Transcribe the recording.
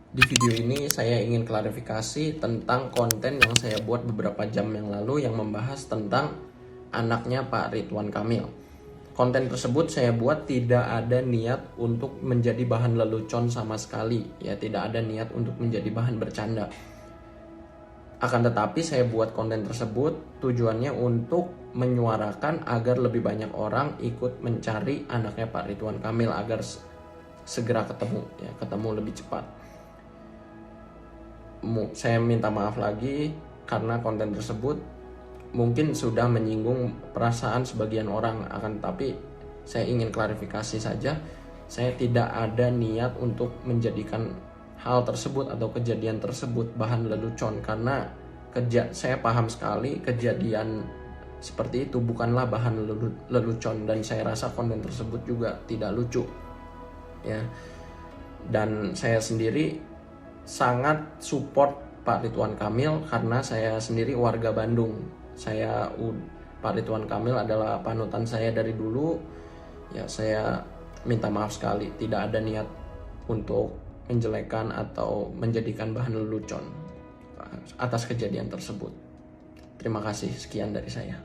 Di video ini saya ingin klarifikasi tentang konten yang saya buat beberapa jam yang lalu yang membahas tentang anaknya Pak Ridwan Kamil. Konten tersebut saya buat tidak ada niat untuk menjadi bahan lelucon sama sekali, ya tidak ada niat untuk menjadi bahan bercanda. Akan tetapi saya buat konten tersebut tujuannya untuk menyuarakan agar lebih banyak orang ikut mencari anaknya Pak Ridwan Kamil agar segera ketemu, ya ketemu lebih cepat. Saya minta maaf lagi karena konten tersebut mungkin sudah menyinggung perasaan sebagian orang, akan tapi saya ingin klarifikasi saja, saya tidak ada niat untuk menjadikan hal tersebut atau kejadian tersebut bahan lelucon, karena saya paham sekali kejadian seperti itu bukanlah bahan lelucon, dan saya rasa konten tersebut juga tidak lucu ya. Dan saya sendiri sangat support Pak Ridwan Kamil karena saya sendiri warga Bandung. Pak Ridwan Kamil adalah panutan saya dari dulu. Ya, saya minta maaf sekali tidak ada niat untuk menjelekkan atau menjadikan bahan lelucon atas kejadian tersebut. Terima kasih, sekian dari saya.